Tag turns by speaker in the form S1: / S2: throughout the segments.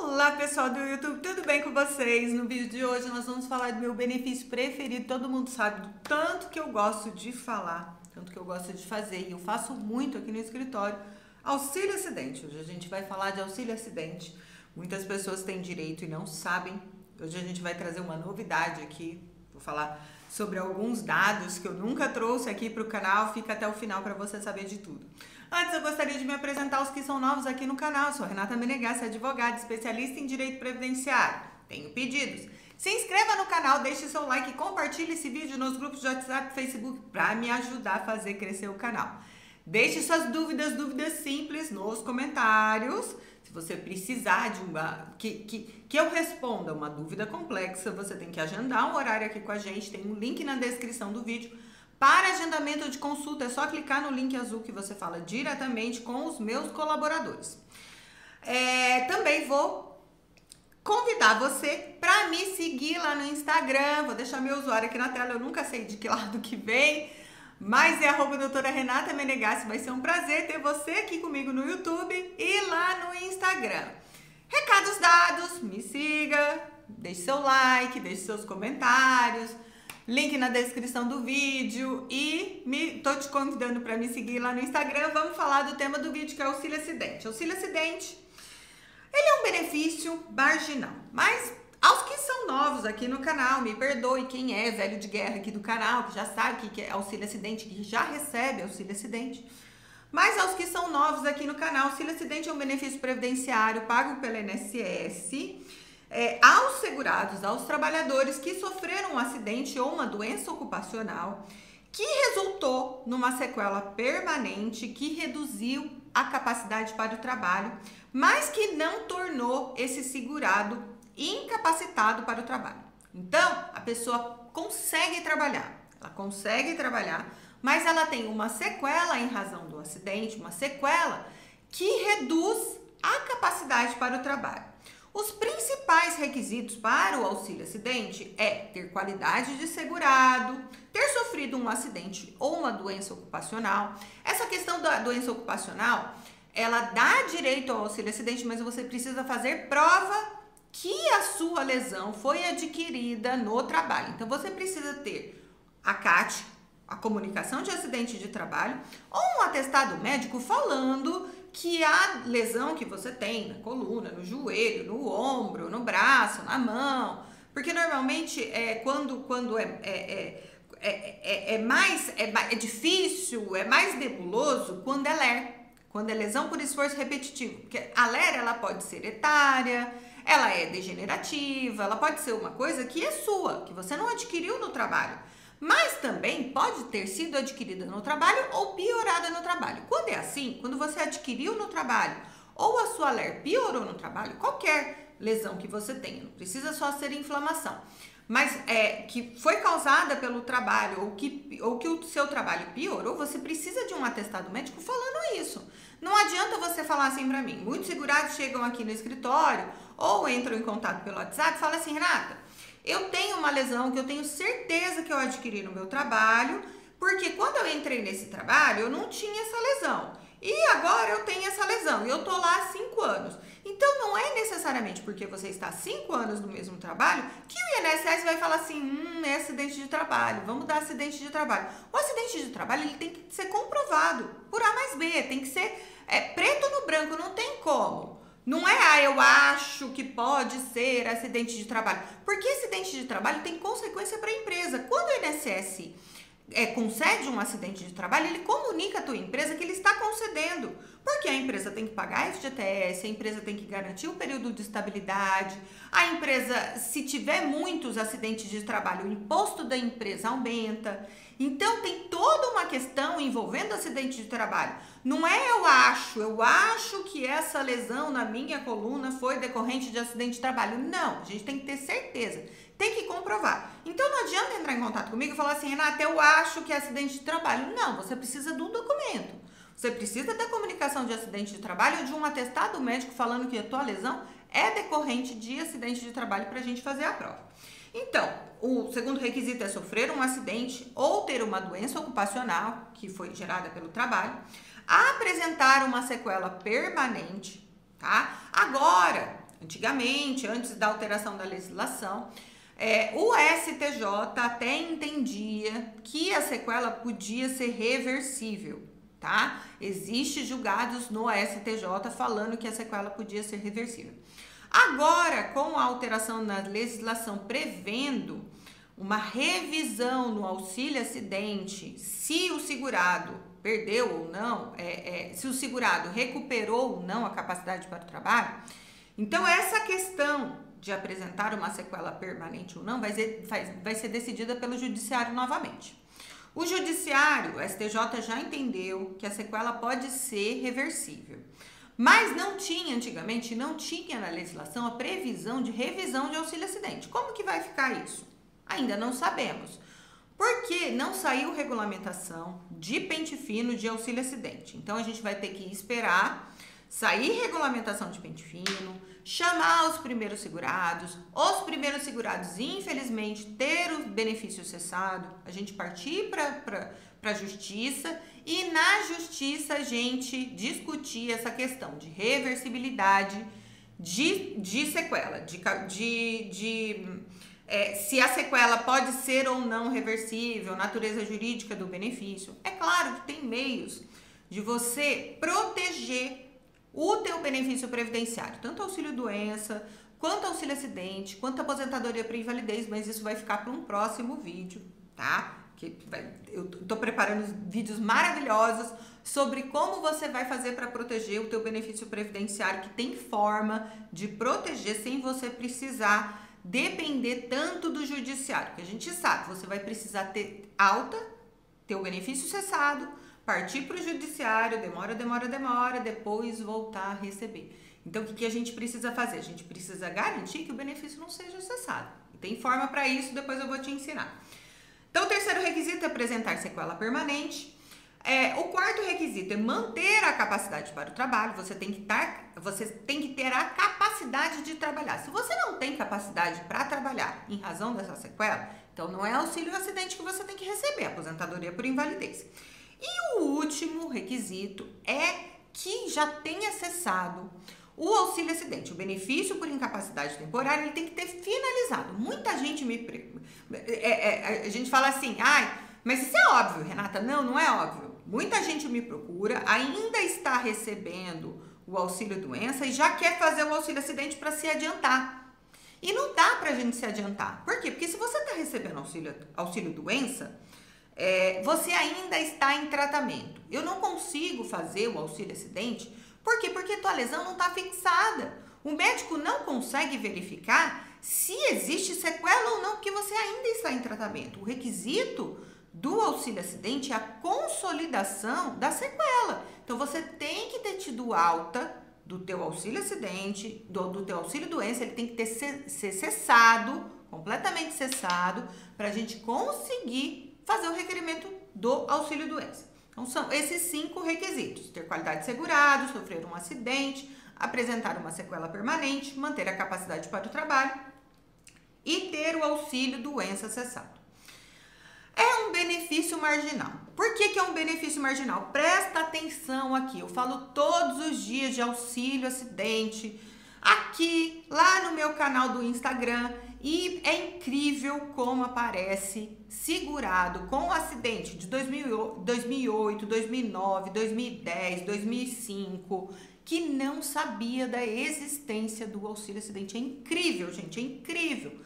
S1: Olá pessoal do YouTube, tudo bem com vocês? No vídeo de hoje nós vamos falar do meu benefício preferido. Todo mundo sabe do tanto que eu gosto de falar, tanto que eu gosto de fazer, e eu faço muito aqui no escritório. Auxílio acidente. Hoje a gente vai falar de auxílio acidente. Muitas pessoas têm direito e não sabem. Hoje a gente vai trazer uma novidade aqui. Vou falar sobre alguns dados que eu nunca trouxe aqui para o canal. Fica até o final para você saber de tudo. Antes, eu gostaria de me apresentar aos que são novos aqui no canal. Eu sou Renata Menegassi, advogada, especialista em direito previdenciário. Tenho pedidos. Se inscreva no canal, deixe seu like e compartilhe esse vídeo nos grupos de WhatsApp e Facebook para me ajudar a fazer crescer o canal. Deixe suas dúvidas simples nos comentários. Se você precisar de que eu responda uma dúvida complexa, você tem que agendar um horário aqui com a gente. Tem um link na descrição do vídeo. Para agendamento de consulta, é só clicar no link azul que você fala diretamente com os meus colaboradores. Também vou convidar você para me seguir lá no Instagram. Vou deixar meu usuário aqui na tela, eu nunca sei de que lado que vem, mas é @doutora Renata Menegassi. Vai ser um prazer ter você aqui comigo no YouTube e lá no Instagram. Recados dados, me siga, deixe seu like, deixe seus comentários. Link na descrição do vídeo e tô te convidando para me seguir lá no Instagram. Vamos falar do tema do vídeo, que é o auxílio acidente. Auxílio acidente, ele é um benefício marginal, mas aos que são novos aqui no canal, me perdoe quem é velho de guerra aqui do canal, que já sabe o que é auxílio acidente, que já recebe auxílio acidente. Mas aos que são novos aqui no canal, auxílio acidente é um benefício previdenciário pago pelo INSS, aos segurados, aos trabalhadores que sofreram um acidente ou uma doença ocupacional que resultou numa sequela permanente que reduziu a capacidade para o trabalho, mas que não tornou esse segurado incapacitado para o trabalho. Então, a pessoa consegue trabalhar, mas ela tem uma sequela em razão do acidente, uma sequela que reduz a capacidade para o trabalho. Os principais requisitos para o auxílio acidente é ter qualidade de segurado, ter sofrido um acidente ou uma doença ocupacional. Essa questão da doença ocupacional, ela dá direito ao auxílio acidente, mas você precisa fazer prova que a sua lesão foi adquirida no trabalho. Então, você precisa ter a CAT, a comunicação de acidente de trabalho, ou um atestado médico falando que a lesão que você tem na coluna, no joelho, no ombro, no braço, na mão, porque normalmente quando é difícil, é mais nebuloso quando é LER, quando é lesão por esforço repetitivo, porque a LER ela pode ser etária, ela é degenerativa, ela pode ser uma coisa que é sua, que você não adquiriu no trabalho, mas também pode ter sido adquirida no trabalho ou piorada no trabalho. Quando é assim, quando você adquiriu no trabalho ou a sua LER piorou no trabalho, qualquer lesão que você tenha, não precisa só ser inflamação, mas que foi causada pelo trabalho ou que o seu trabalho piorou, você precisa de um atestado médico falando isso. Não adianta você falar assim pra mim. Muitos segurados chegam aqui no escritório ou entram em contato pelo WhatsApp e falam assim: Renata, eu tenho uma lesão que eu tenho certeza que eu adquiri no meu trabalho, porque quando eu entrei nesse trabalho eu não tinha essa lesão. E agora eu tenho essa lesão e eu tô lá há 5 anos. Então não é necessariamente porque você está há 5 anos no mesmo trabalho que o INSS vai falar assim: é acidente de trabalho, vamos dar acidente de trabalho. O acidente de trabalho ele tem que ser comprovado por A mais B, tem que ser preto no branco, não tem como. Não é, eu acho que pode ser acidente de trabalho. Porque acidente de trabalho tem consequência para a empresa. Quando o INSS concede um acidente de trabalho, ele comunica à tua empresa que ele está concedendo. Porque a empresa tem que pagar FGTS, a empresa tem que garantir o período de estabilidade, a empresa, se tiver muitos acidentes de trabalho, o imposto da empresa aumenta. Então, tem toda uma questão envolvendo acidente de trabalho. Não é eu acho que essa lesão na minha coluna foi decorrente de acidente de trabalho. Não, a gente tem que ter certeza, tem que comprovar. Então, não adianta entrar em contato comigo e falar assim: Renata, eu acho que é acidente de trabalho. Não, você precisa de um documento. Você precisa da comunicação de acidente de trabalho ou de um atestado médico falando que a tua lesão é decorrente de acidente de trabalho para a gente fazer a prova. Então, o segundo requisito é sofrer um acidente ou ter uma doença ocupacional que foi gerada pelo trabalho, apresentar uma sequela permanente, tá? Agora, antigamente, antes da alteração da legislação, o STJ até entendia que a sequela podia ser reversível, tá? Existem julgados no STJ falando que a sequela podia ser reversível. Agora, com a alteração na legislação prevendo uma revisão no auxílio acidente, se o segurado perdeu ou não, se o segurado recuperou ou não a capacidade para o trabalho, então essa questão de apresentar uma sequela permanente ou não vai ser decidida pelo judiciário novamente. O judiciário, o STJ, já entendeu que a sequela pode ser reversível, mas antigamente não tinha na legislação a previsão de revisão de auxílio acidente. Como que vai ficar isso? Ainda não sabemos, porque não saiu regulamentação de pente fino de auxílio acidente. Então a gente vai ter que esperar sair regulamentação de pente fino, chamar os primeiros segurados infelizmente ter o benefício cessado, a gente partir para a justiça e na justiça a gente discutir essa questão de reversibilidade de sequela, se a sequela pode ser ou não reversível, natureza jurídica do benefício. É claro que tem meios de você proteger o teu benefício previdenciário, tanto auxílio-doença, quanto auxílio-acidente, quanto aposentadoria por invalidez, mas isso vai ficar para um próximo vídeo, tá? Eu tô preparando vídeos maravilhosos sobre como você vai fazer para proteger o teu benefício previdenciário, que tem forma de proteger sem você precisar depender tanto do judiciário, que a gente sabe, você vai precisar ter ter o benefício cessado, partir para o judiciário, demora, depois voltar a receber. Então, o que a gente precisa fazer? A gente precisa garantir que o benefício não seja cessado. Tem forma para isso, depois eu vou te ensinar. Então, o terceiro requisito é apresentar sequela permanente. O quarto requisito é manter a capacidade para o trabalho. Você tem que ter a capacidade de trabalhar. Se você não tem capacidade para trabalhar em razão dessa sequela, então não é auxílio acidente que você tem que receber, aposentadoria por invalidez. E o último requisito é que já tenha cessado o auxílio acidente. O benefício por incapacidade temporária, ele tem que ter finalizado. Muita gente a gente fala assim, mas isso é óbvio, Renata. Não é óbvio. Muita gente me procura, ainda está recebendo o auxílio doença e já quer fazer o auxílio acidente para se adiantar. E não dá para a gente se adiantar. Por quê? Porque se você está recebendo auxílio doença, você ainda está em tratamento. Eu não consigo fazer o auxílio acidente. Por quê? Porque tua lesão não está fixada. O médico não consegue verificar se existe sequela ou não, porque você ainda está em tratamento. O requisito do auxílio acidente é a consolidação da sequela. Então, você tem que ter tido alta do teu auxílio acidente, do teu auxílio doença, ele tem que ser cessado, completamente cessado, para a gente conseguir fazer o requerimento do auxílio doença. Então, são esses 5 requisitos: ter qualidade de segurado, sofrer um acidente, apresentar uma sequela permanente, manter a capacidade para o trabalho e ter o auxílio doença cessado. É um benefício marginal. Por que é um benefício marginal? Presta atenção aqui. Eu falo todos os dias de auxílio acidente aqui, lá no meu canal do Instagram, e é incrível como aparece segurado com acidente de 2008, 2009, 2010, 2005, que não sabia da existência do auxílio acidente. É incrível, gente, é incrível.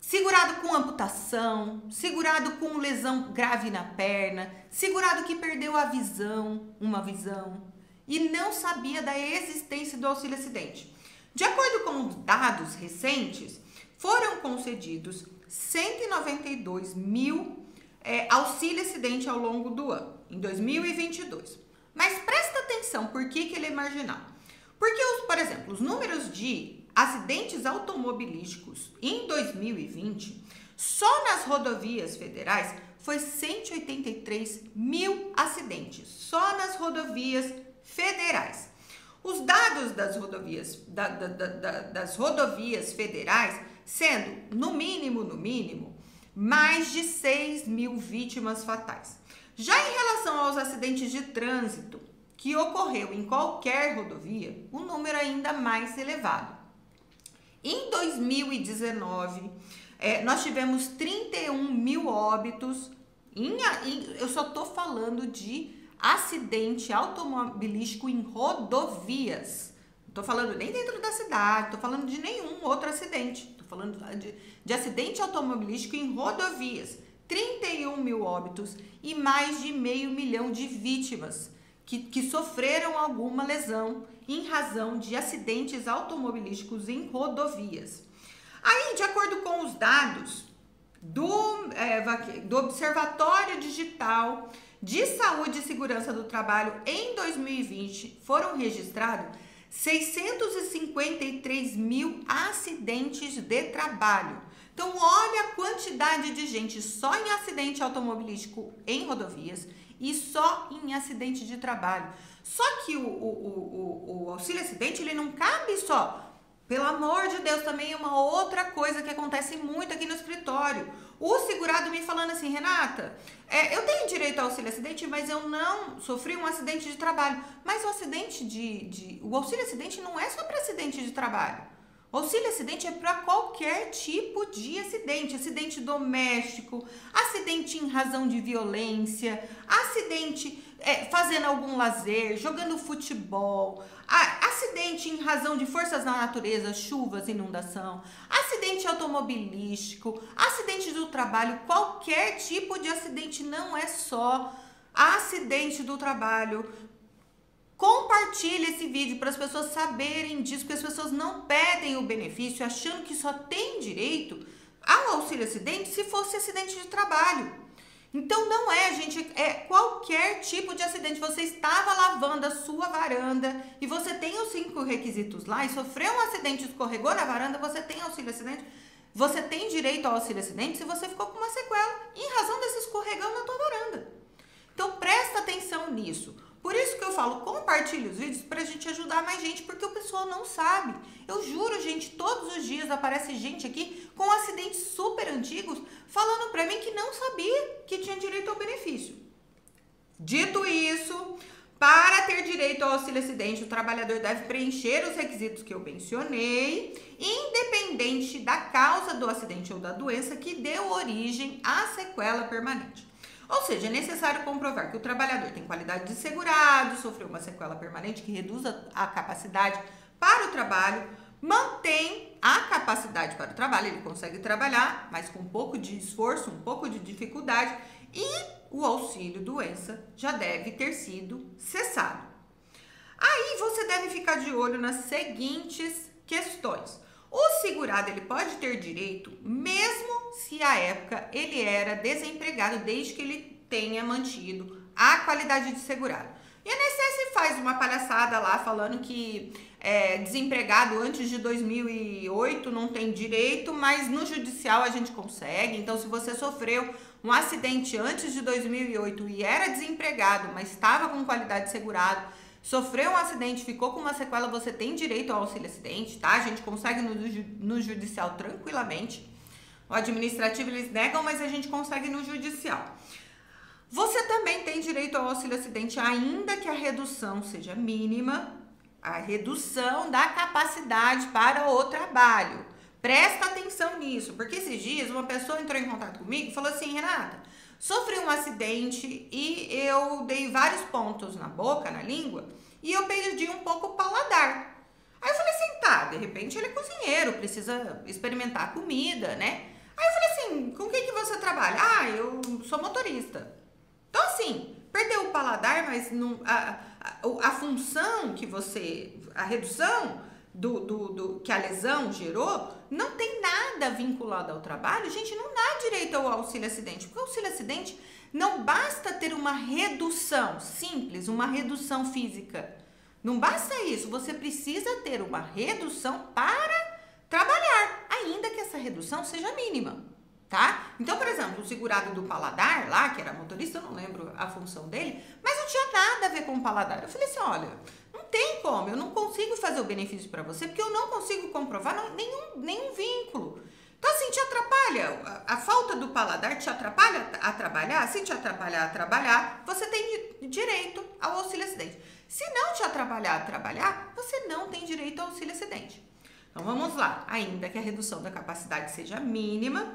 S1: Segurado com amputação, segurado com lesão grave na perna, segurado que perdeu uma visão, e não sabia da existência do auxílio acidente. De acordo com os dados recentes, foram concedidos 192 mil auxílio acidente ao longo do ano, em 2022. Mas presta atenção, por que ele é marginal? Porque, por exemplo, os números de acidentes automobilísticos em 2020, só nas rodovias federais, foi 183 mil acidentes, só nas rodovias federais. Os dados das rodovias federais, sendo, no mínimo, mais de 6 mil vítimas fatais. Já em relação aos acidentes de trânsito que ocorreu em qualquer rodovia, o número é ainda mais elevado. Em 2019, nós tivemos 31 mil óbitos. Eu só tô falando de acidente automobilístico em rodovias. Não tô falando nem dentro da cidade, tô falando de nenhum outro acidente. Tô falando de acidente automobilístico em rodovias. 31 mil óbitos e mais de 500 mil de vítimas que sofreram alguma lesão em razão de acidentes automobilísticos em rodovias. Aí, de acordo com os dados do Observatório Digital de Saúde e Segurança do Trabalho, em 2020, foram registrados 653 mil acidentes de trabalho. Então, olha a quantidade de gente só em acidente automobilístico em rodovias e só em acidente de trabalho. Só que o auxílio acidente, ele não cabe só. Pelo amor de Deus, também é uma outra coisa que acontece muito aqui no escritório. O segurado me falando assim, Renata, eu tenho direito ao auxílio acidente, mas eu não sofri um acidente de trabalho. Mas o acidente o auxílio acidente não é só para acidente de trabalho. O auxílio acidente é para qualquer tipo de acidente. Acidente doméstico, acidente em razão de violência, acidente fazendo algum lazer, jogando futebol, acidente em razão de forças na natureza, chuvas, inundação, acidente automobilístico, acidente do trabalho, qualquer tipo de acidente, não é só acidente do trabalho. Compartilhe esse vídeo para as pessoas saberem disso, porque as pessoas não pedem o benefício achando que só tem direito ao auxílio acidente se fosse acidente de trabalho. Então não é, gente, é qualquer tipo de acidente. Você estava lavando a sua varanda e você tem os 5 requisitos lá e sofreu um acidente, escorregou na varanda, você tem auxílio acidente. Você tem direito ao auxílio acidente se você ficou com uma sequela em razão desse escorregão na tua varanda. Então presta atenção nisso. Por isso que eu falo, compartilhe os vídeos pra gente ajudar mais gente, porque o pessoal não sabe. Eu juro, gente, todos os dias aparece gente aqui com acidentes super antigos falando pra mim que não sabia que tinha direito ao benefício. Dito isso, para ter direito ao auxílio acidente, o trabalhador deve preencher os requisitos que eu mencionei, independente da causa do acidente ou da doença que deu origem à sequela permanente. Ou seja, é necessário comprovar que o trabalhador tem qualidade de segurado, sofreu uma sequela permanente que reduz a capacidade para o trabalho, mantém a capacidade para o trabalho, ele consegue trabalhar, mas com um pouco de esforço, um pouco de dificuldade, e o auxílio doença já deve ter sido cessado. Aí você deve ficar de olho nas seguintes questões. O segurado, ele pode ter direito mesmo se à época ele era desempregado, desde que ele tenha mantido a qualidade de segurado. E a INSS faz uma palhaçada lá falando que desempregado antes de 2008 não tem direito, mas no judicial a gente consegue. Então, se você sofreu um acidente antes de 2008 e era desempregado, mas estava com qualidade de segurado, sofreu um acidente, ficou com uma sequela, você tem direito ao auxílio acidente, tá? A gente consegue no judicial tranquilamente. O administrativo eles negam, mas a gente consegue no judicial. Você também tem direito ao auxílio acidente, ainda que a redução seja mínima, a redução da capacidade para o trabalho. Presta atenção nisso, porque esses dias uma pessoa entrou em contato comigo e falou assim, Renata, sofri um acidente e eu dei vários pontos na boca, na língua, e eu perdi um pouco o paladar. Aí eu falei assim, tá, de repente ele é cozinheiro, precisa experimentar a comida, né? Aí eu falei assim, com quem que você trabalha? Ah, eu sou motorista. Então assim, perdeu o paladar, mas não, a função que a redução que a lesão gerou, não tem nada vinculado ao trabalho, gente, não dá direito ao auxílio acidente, porque o auxílio acidente não basta ter uma redução simples, uma redução física, não basta isso, você precisa ter uma redução para trabalhar, ainda que essa redução seja mínima, tá? Então, por exemplo, o segurado do paladar lá, que era motorista, eu não lembro a função dele, mas não tinha nada a ver com o paladar. Eu falei assim, olha, não tem como, eu não consigo fazer o benefício para você, porque eu não consigo comprovar nenhum vínculo. Então, assim, te atrapalha, a falta do paladar te atrapalha a trabalhar? Se te atrapalhar a trabalhar, você tem direito ao auxílio acidente. Se não te atrapalhar a trabalhar, você não tem direito ao auxílio acidente. Então vamos lá, ainda que a redução da capacidade seja mínima,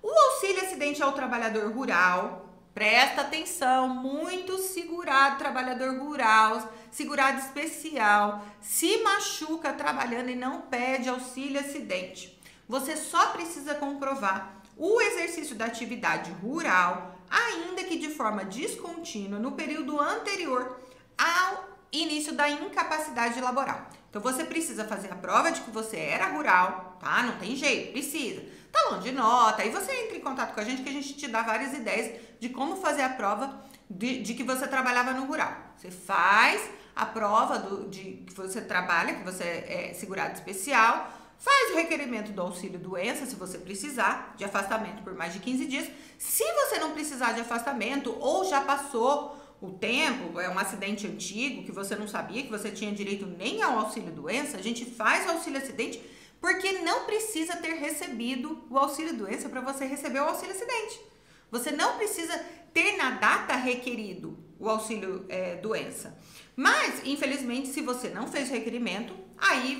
S1: o auxílio acidente ao trabalhador rural, presta atenção, muito segurado, trabalhador rural, segurado especial, se machuca trabalhando e não pede auxílio acidente. Você só precisa comprovar o exercício da atividade rural, ainda que de forma descontínua, no período anterior ao início da incapacidade laboral. Então, você precisa fazer a prova de que você era rural, tá? Não tem jeito, precisa. Talão de nota, aí você entra em contato com a gente que a gente te dá várias ideias de como fazer a prova de que você trabalhava no rural. Você faz a prova de que você trabalha, que você é segurado especial, faz o requerimento do auxílio doença, se você precisar, de afastamento por mais de 15 dias. Se você não precisar de afastamento ou já passou o tempo, é um acidente antigo que você não sabia que você tinha direito nem ao auxílio doença, a gente faz o auxílio acidente porque não precisa ter recebido o auxílio doença para você receber o auxílio acidente. Você não precisa ter na data requerido o auxílio doença. Mas, infelizmente, se você não fez o requerimento, aí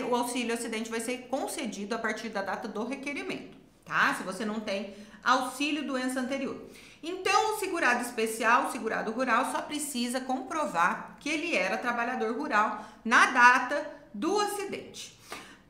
S1: o auxílio acidente vai ser concedido a partir da data do requerimento, tá? Se você não tem auxílio doença anterior. Então, o segurado especial, o segurado rural, só precisa comprovar que ele era trabalhador rural na data do acidente.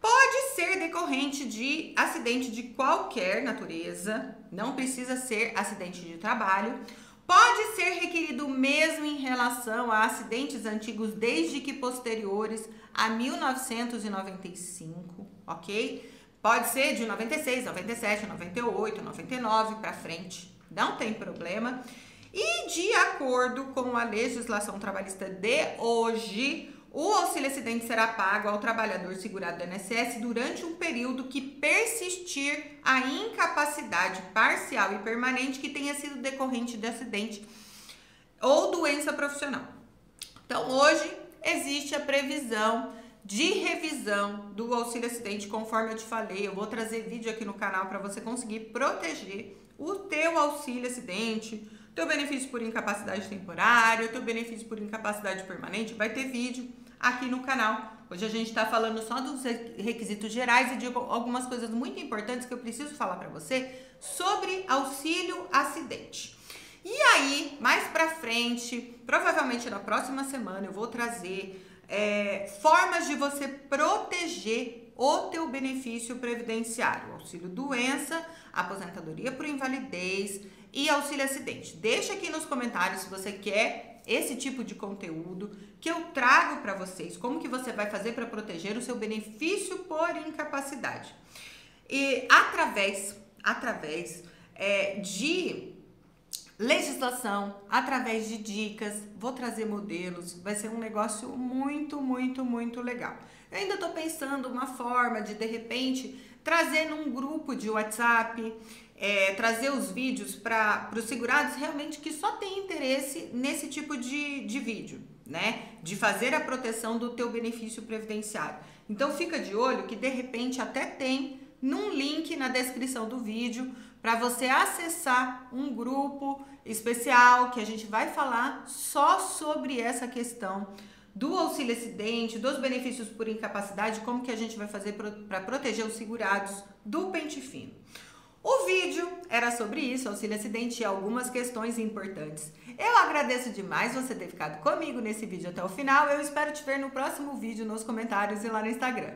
S1: Pode ser decorrente de acidente de qualquer natureza, não precisa ser acidente de trabalho. Pode ser requerido mesmo em relação a acidentes antigos desde que posteriores a 1995, ok? Pode ser de 96, 97, 98, 99 para frente, não tem problema. E de acordo com a legislação trabalhista de hoje, o auxílio acidente será pago ao trabalhador segurado do INSS durante um período que persistir a incapacidade parcial e permanente que tenha sido decorrente de acidente ou doença profissional. Então, hoje existe a previsão de revisão do auxílio acidente, conforme eu te falei. Eu vou trazer vídeo aqui no canal para você conseguir proteger o teu auxílio acidente, teu benefício por incapacidade temporária, teu benefício por incapacidade permanente. Vai ter vídeo aqui no canal. Hoje a gente está falando só dos requisitos gerais e de algumas coisas muito importantes que eu preciso falar para você sobre auxílio acidente. E aí, mais para frente, provavelmente na próxima semana, eu vou trazer formas de você proteger o teu benefício previdenciário, auxílio doença, aposentadoria por invalidez e auxílio acidente. Deixa aqui nos comentários se você quer esse tipo de conteúdo que eu trago para vocês, como que você vai fazer para proteger o seu benefício por incapacidade. E através de legislação, através de dicas, vou trazer modelos, vai ser um negócio muito, muito, muito legal. Eu ainda estou pensando uma forma de repente, trazer num grupo de WhatsApp, trazer os vídeos para os segurados realmente que só tem interesse nesse tipo de vídeo, né? De fazer a proteção do teu benefício previdenciário. Então, fica de olho que de repente até tem num link na descrição do vídeo para você acessar um grupo especial que a gente vai falar só sobre essa questão do auxílio acidente, dos benefícios por incapacidade, como que a gente vai fazer para proteger os segurados do pente fino. O vídeo era sobre isso, auxílio acidente e algumas questões importantes. Eu agradeço demais você ter ficado comigo nesse vídeo até o final. Eu espero te ver no próximo vídeo, nos comentários e lá no Instagram.